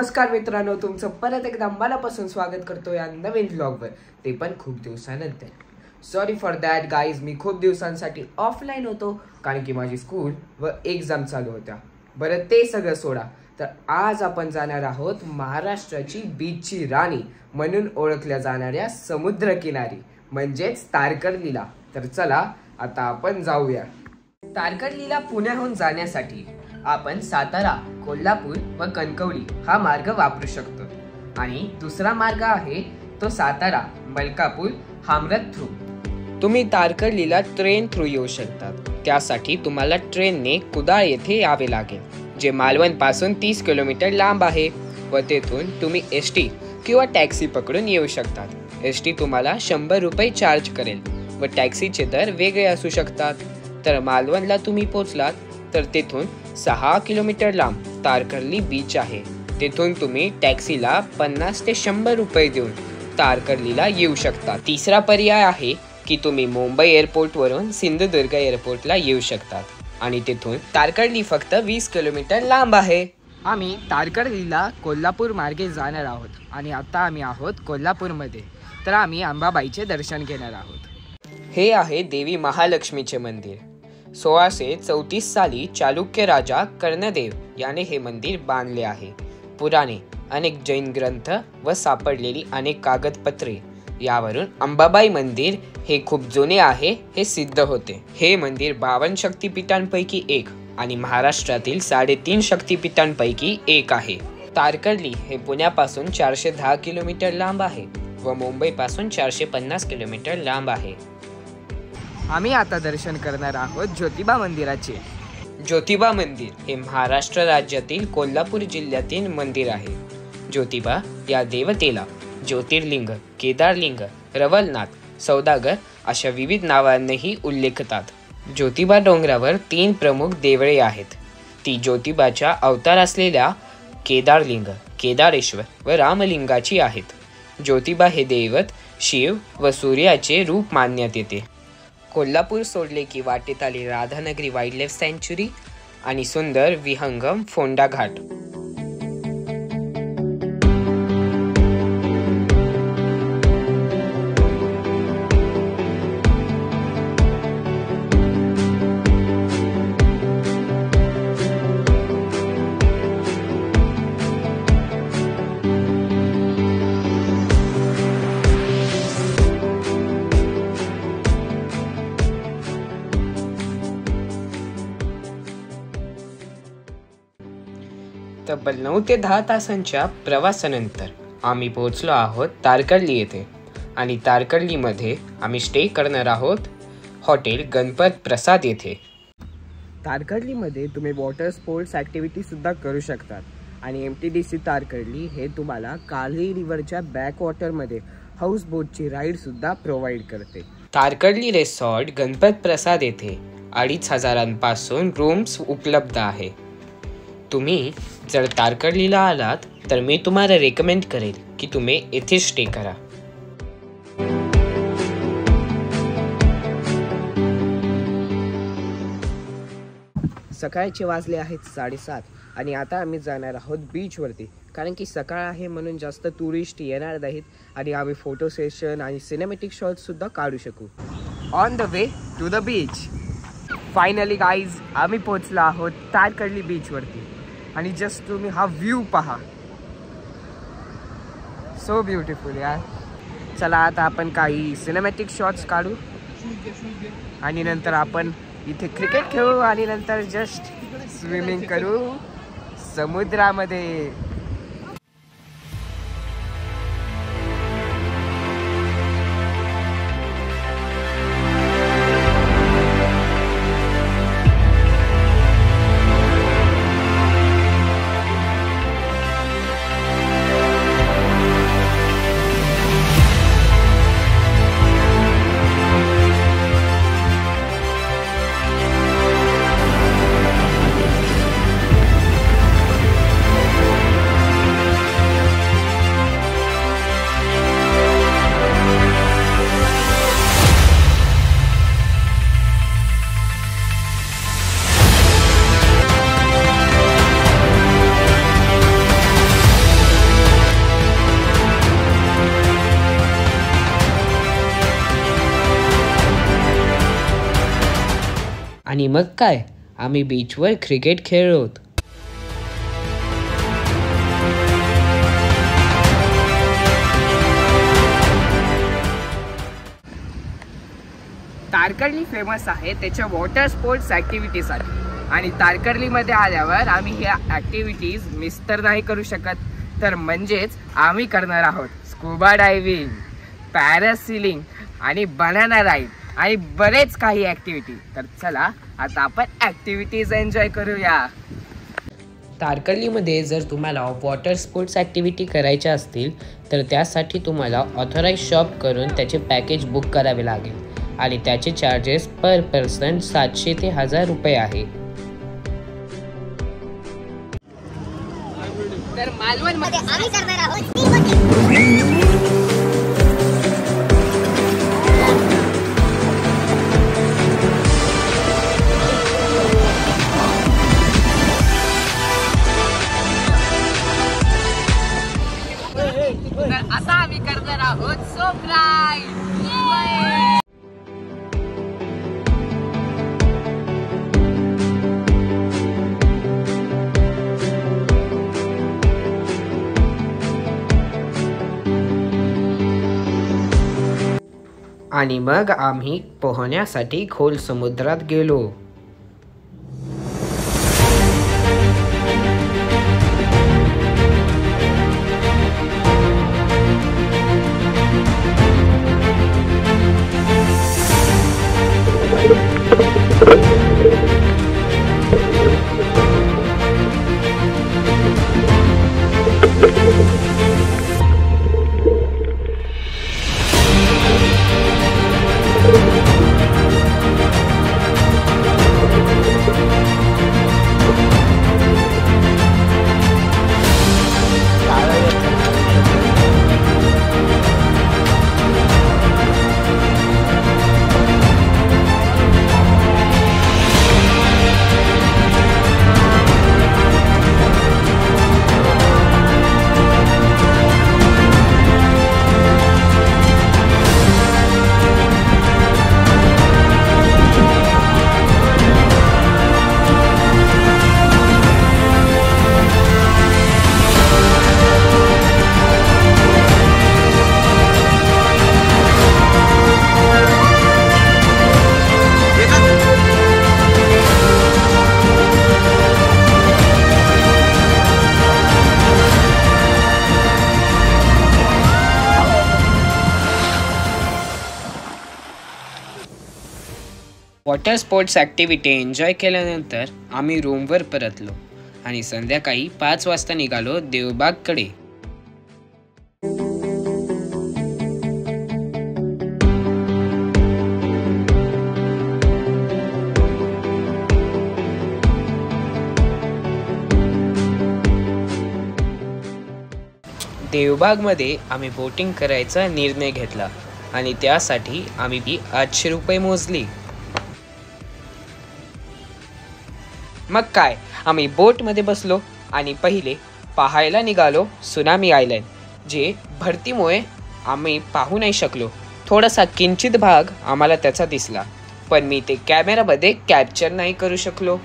नमस्कार मित्रांनो, तुमचं परत एकदा मनापासून स्वागत करतो या नवीन व्लॉगवर, ते पण खूप दिवसानंतर. सॉरी फॉर दॅट गाईज, मी खूप दिवसांसाठी ऑफलाईन होतो कारण की माझी स्कूल व एक्झाम चालू होत्या. बरं ते सगळं सोडा, तर आज आपण जाणार आहोत महाराष्ट्राची बीचची राणी म्हणून ओळखल्या जाणाऱ्या समुद्रकिनारी म्हणजेच तारकर्लीला. तर चला आता आपण जाऊया. तारकर्लीला पुण्याहून जाण्यासाठी आपण सातारा, कोल्हापूर व कणकवली हा मार्ग वापरू शकतो आणि दुसरा मार्ग आहे तो सातारा, मलकापूर, हामरत थ्रू. तुम्ही तारकर्लीला ट्रेन थ्रू येऊ शकतात. त्यासाठी तुम्हाला ट्रेनने कुडाळ येथे यावे लागेल, जे मालवण पासून 30 किलोमीटर लांब आहे व तेथून तुम्ही एसटी किंवा टॅक्सी पकडून येऊ शकतात. एसटी तुम्हाला 100 रुपये चार्ज करेल व टॅक्सीचे दर वेगळे असू शकतात. तर मालवणला तुम्ही पोहोचलात तर तेथून 6 किलोमीटर लांब तारकर्ली बीच आहे. तेथून तुम्ही टॅक्सीला 50 ते 100 रुपये देऊन तारकर्लीला येऊ शकता. तिसरा पर्याय आहे की तुम्ही मुंबई एअरपोर्टवरून सिंधुदुर्ग एअरपोर्टला येऊ शकतात आणि तेथून तारकर्ली फक्त 20 किलोमीटर लांब आहे. आम्ही तारकर्लीला कोल्हापूर मार्गे जाणार आहोत आणि आता आम्ही आहोत कोल्हापूरमध्ये. तर आम्ही अंबाबाईचे दर्शन घेणार आहोत. हे आहे देवी महालक्ष्मीचे मंदिर. 1634 साली चालुक्य राजा कर्णदेव याने हे मंदिर बांधले आहे. पुराणे, अनेक जैन ग्रंथ व सापडलेली अनेक कागदपत्रे यावरून अंबाबाई मंदिर हे खूप जुने आहे हे सिद्ध होते. हे मंदिर 52 शक्तिपीठांपैकी एक आणि महाराष्ट्रातील 3.5 शक्तिपीठांपैकी एक आहे. तारकर्ली हे पुण्यापासून 410 किलोमीटर लांब आहे व मुंबईपासून 450 किलोमीटर लांब आहे. आम्ही आता दर्शन करणार आहोत ज्योतिबा मंदिराचे. ज्योतिबा मंदिर हे महाराष्ट्र राज्यातील कोल्हापूर जिल्ह्यातील मंदिर आहे. ज्योतिबा या देवतेला ज्योतिर्लिंग, केदारलिंग, रवलनाथ, सौदागर अशा विविध नावांनीही उल्लेखतात. ज्योतिबा डोंगरावर 3 प्रमुख देवळे आहेत. ती ज्योतिबाच्या अवतार असलेल्या केदारलिंग, केदारेश्वर व रामलिंगाची आहेत. ज्योतिबा हे दैवत शिव व सूर्याचे रूप मानण्यात येते. कोल्हापूर सोडले की वाटेत आली राधानगरी वाईल्डलाईफ सँच्युरी आणि सुंदर विहंगम फोंडा घाट. तब्बल 9 ते 10 तासांच्या प्रवासानंतर आम्ही पोहोचलो आहोत तारकर्ली येथे आणि तारकर्लीमध्ये आम्ही स्टे करणार आहोत हॉटेल गणपत प्रसाद येथे. तारकर्लीमध्ये तुम्ही वॉटर स्पोर्ट्स ॲक्टिव्हिटी सुद्धा करू शकतात आणि MTDC तारकर्ली हे तुम्हाला काली रिव्हरच्या बॅकवॉटरमध्ये हाऊस बोटची राईड सुद्धा प्रोव्हाइड करते. तारकर्ली रिसॉर्ट गणपत प्रसाद येथे 2,500 पासून रूम्स उपलब्ध आहे. तुम्ही जर तारकर्लीला आलात तर मी तुम्हाला रेकमेंड करेल की तुम्ही येथे स्टे करा. सकाळचे वाजले आहेत 7:30 आणि आता आम्ही जाणार आहोत बीचवरती, कारण की सकाळ आहे म्हणून जास्त टुरिस्ट येणार नाहीत आणि आम्ही फोटो सेशन आणि सिनेमॅटिक शॉट्स सुद्धा काढू शकू. On the way to the beach. Finally guys, आम्ही पोहोचलो आहोत तारकर्ली बीचवरती आणि जस्ट तुम्ही हा व्ह्यू पहा. सो ब्युटिफुल यार. चला आता आपण काही सिनेमॅटिक शॉट्स काढू आणि नंतर आपण इथे क्रिकेट खेळू आणि नंतर जस्ट स्विमिंग करू समुद्रामध्ये. आणि मग काय, आम्ही बीचवर क्रिकेट खेळलो. तारकर्ली फेमस आहे त्याच्या वॉटर स्पोर्ट्स ॲक्टिव्हिटीसाठी, आणि तारकर्लीमध्ये आल्यावर आम्ही ह्या ॲक्टिव्हिटीज मिस तर नाही करू शकत. तर म्हणजेच आम्ही करणार आहोत स्कुबा डायव्हिंग, पॅरासिलिंग आणि बनाना राईड आणि बरेच काही ॲक्टिव्हिटी. तर चला आता आपण ॲक्टिव्हिटीज एन्जॉय करूया. तारकर्लीमध्ये जर तुम्हाला वॉटर स्पोर्ट्स ॲक्टिव्हिटी करायच्या असतील तर त्यासाठी तुम्हाला ऑथराईज शॉप करून त्याचे पॅकेज बुक करावे लागेल, आणि त्याचे चार्जेस पर पर्सन 700 ते 1000 रुपये आहे. तर मालवणमध्ये आम्ही करणार आहोत आता आम्ही करणार आहोत सोप राईड. आणि मग आम्ही पोहण्यासाठी खोल समुद्रात गेलो. वॉटर स्पोर्ट्स ॲक्टिव्हिटी एन्जॉय केल्यानंतर आम्ही रूमवर परतलो आणि संध्याकाळी 5 वाजता निघालो देवबागकडे. देवबागमध्ये आम्ही बोटिंग करायचा निर्णय घेतला आणि त्यासाठी आम्ही 800 रुपये मोजली. मग काय, आम्ही बोटमध्ये बसलो आणि पहिले पाहायला निघालो सुनामी आयलंड, जे भरतीमुळे आम्ही पाहू नाही शकलो. थोडासा किंचित भाग आम्हाला त्याचा दिसला, पण मी ते कॅमेरामध्ये कॅप्चर नाही करू शकलो.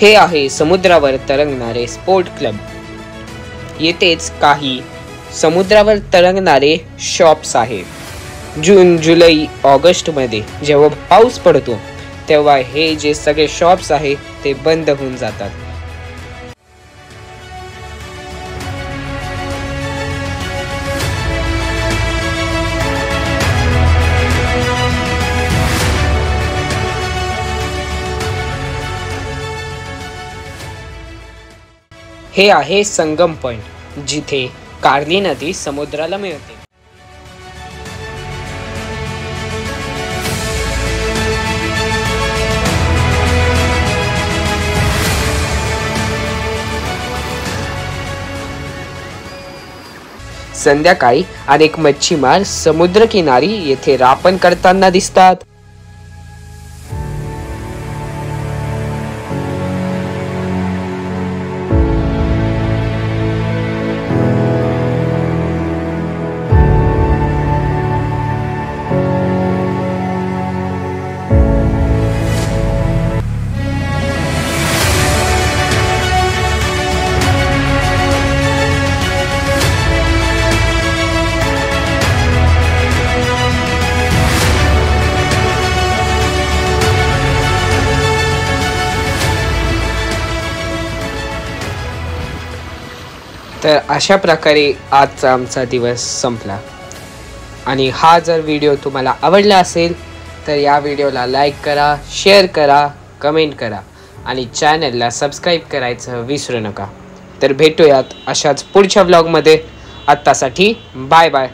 हे आहे समुद्रावर तरंगणारे स्पोर्ट क्लब. येथेच काही समुद्रावर तरंगणारे शॉप्स आहेत. जून, जुलै, ऑगस्टमध्ये जेव्हा पाऊस पडतो तेव्हा हे जे सगळे शॉप्स आहेत ते बंद होऊन जातात. हे आहे संगम पॉइंट, जिथे कार्ली नदी समुद्राला मिळते. संध्याकाळी अनेक मच्छीमार समुद्रकिनारी येथे रापण करताना दिसतात. तर अशा प्रकारे आजचा आमचा दिवस संपला. आणि हा जर व्हिडिओ तुम्हाला आवडला असेल तर या व्हिडिओला लाईक करा, शेअर करा, कमेंट करा आणि चॅनलला सबस्क्राईब करायचं विसरू नका. तर भेटूयात अशाच पुढच्या व्लॉगमध्ये. आत्तासाठी बाय बाय.